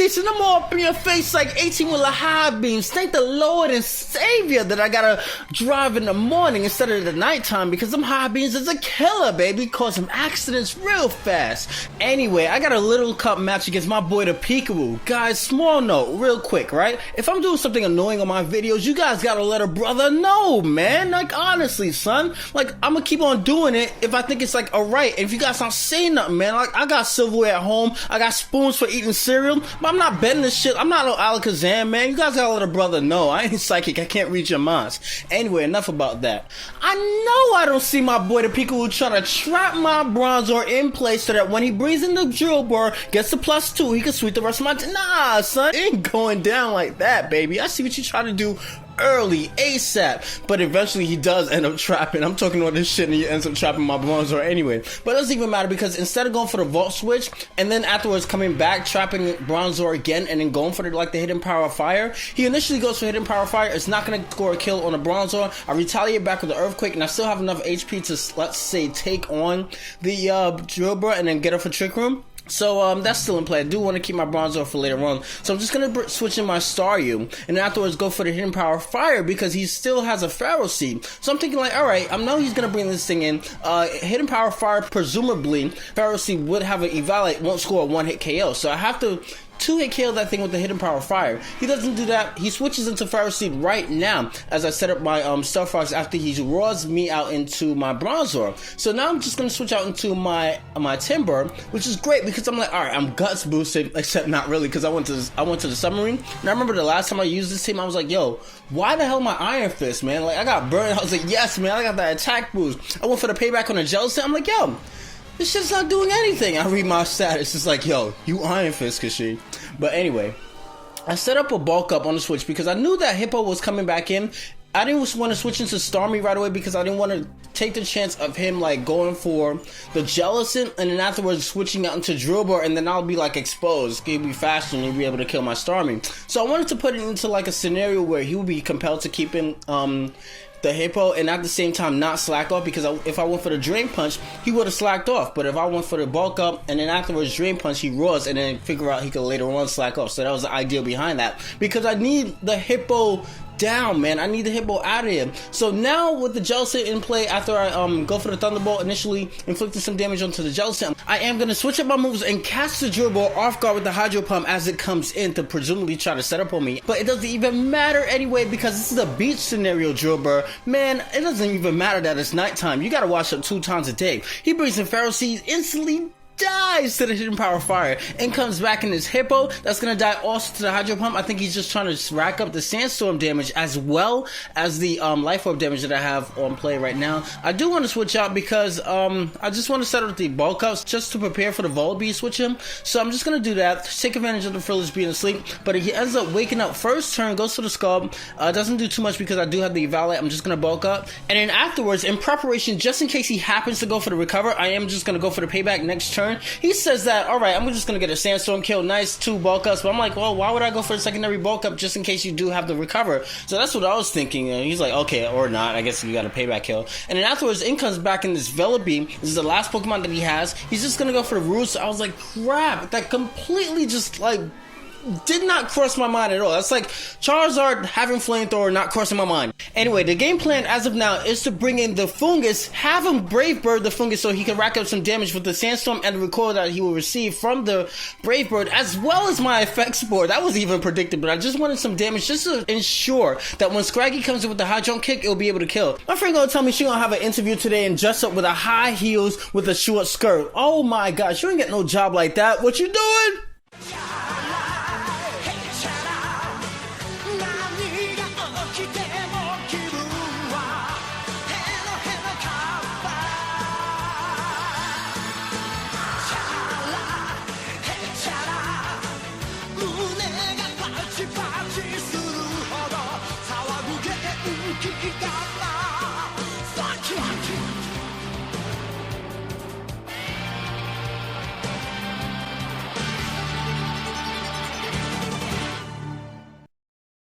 season, I'm all up in your face like 18-wheeler high beams. Thank the Lord and Savior that I gotta drive in the morning instead of the nighttime, because them high beams is a killer, baby. Causing accidents real fast. Anyway, I got a little cup match against my boy ThePikaWu. Guys, small note, real quick, right? If I'm doing something annoying on my videos, you guys gotta let a brother know, man. Like, honestly, son. Like, I'm gonna keep on doing it if I think it's like alright. If you guys not saying nothing, man. Like, I got silverware at home. I got spoons for eating cereal. But I'm not betting this shit. I'm not no Alakazam, man. You guys gotta let a brother know. I ain't psychic. I can't read your minds. Anyway, enough about that. I know I don't see my boy ThePikaWu trying to trap my Bronzor in place so that when he brings in the Drilbur, gets the +2, he can sweep the rest of my nah, son. It ain't going down like that, baby. I see what you try to do early, ASAP, but eventually he does end up trapping. I'm talking about this shit and he ends up trapping my Bronzor anyway. But it doesn't even matter, because instead of going for the vault switch and then afterwards coming back, trapping Bronzor again and then going for the hidden power of fire, he initially goes for hidden power of fire. It's not going to score a kill on the Bronzor. I retaliate back with the earthquake and I still have enough HP to, let's say, take on the Drilbur and then get off a trick room. So that's still in play. I do want to keep my Bronzor for later on. So I'm just going to switch in my Staryu and afterwards go for the hidden power of fire, because he still has a Pharaoh Seed. So I'm thinking like, alright, I know he's going to bring this thing in. Hidden power of fire, presumably, Pharaoh Seed would have an evaluate, won't score a one-hit KO. So I have to 2-hit KO that thing with the hidden power of fire. He doesn't do that. He switches into Pharaoh Seed right now as I set up my Star Fox after he roars me out into my Bronzor. So now I'm just going to switch out into my Timber, which is great because I'm like, alright, I'm guts boosted, except not really, because I went to the submarine. And I remember the last time I used this team, I was like, yo, why the hell my Iron Fist, man? Like, I got burned. I was like, yes, man, I got that attack boost. I went for the payback on the Jealousy. I'm like, yo, this shit's not doing anything. I read my status. It's like, yo, you Iron Fist, Kashi. But anyway, I set up a bulk up on the switch because I knew that Hippo was coming back in. I didn't want to switch into Starmie right away because I didn't want to take the chance of him like going for the Jellicent and then afterwards switching out into Drilbur, and then I'll be like exposed. He'll be faster and he'll be able to kill my Starmie. So I wanted to put it into like a scenario where he would be compelled to keep in the Hippo and at the same time not slack off, because if I went for the Drain Punch, he would have slacked off. But if I went for the bulk up and then afterwards Drain Punch, he roars and then figure out he could later on slack off. So that was the idea behind that, because I need the Hippo down, man. I need the Hippo out of here. So now with the Jellicent in play, after I go for the Thunderbolt, initially inflicting some damage onto the Jellicent, I am going to switch up my moves and catch the Drilbur off guard with the Hydro Pump as it comes in to presumably try to set up on me. But it doesn't even matter anyway, because this is a beach scenario Drilbur. Man, it doesn't even matter that it's nighttime. You gotta wash up 2 times a day. He brings in Pharaoh Seed, instantly dies to the hidden power of fire and comes back in his Hippo. That's gonna die also to the Hydro Pump. I think he's just trying to rack up the Sandstorm damage as well as the Life Orb damage that I have on play right now. I do want to switch out because I just want to set up the bulk ups just to prepare for the Volbeat switch him. So I'm just gonna do that, take advantage of the Frillis being asleep, but he ends up waking up first turn, goes to the Skull, doesn't do too much because I do have the Evaluate. I'm just gonna bulk up, and then afterwards, in preparation, just in case he happens to go for the Recover, I am just gonna go for the payback next turn. He says that, alright, I'm just gonna get a Sandstorm kill, nice 2 bulk ups, but I'm like, well, why would I go for a secondary bulk up just in case you do have the Recover? So that's what I was thinking, and he's like, okay, or not, I guess you got a payback kill. And then afterwards, in comes back in this Velobeam. This is the last Pokemon that he has. He's just gonna go for the Roost. So I was like, crap, that completely just like did not cross my mind at all. That's like Charizard having Flamethrower not crossing my mind. Anyway, the game plan as of now is to bring in the Fungus, have him Brave Bird the Fungus so he can rack up some damage with the Sandstorm and the recoil that he will receive from the Brave Bird, as well as my effects board. That was even predicted, but I just wanted some damage just to ensure that when Scraggy comes in with the high jump kick, it'll be able to kill. My friend gonna tell me she gonna have an interview today and dress up with a high heels with a short skirt. Oh my gosh, you ain't get no job like that. What you doing? Got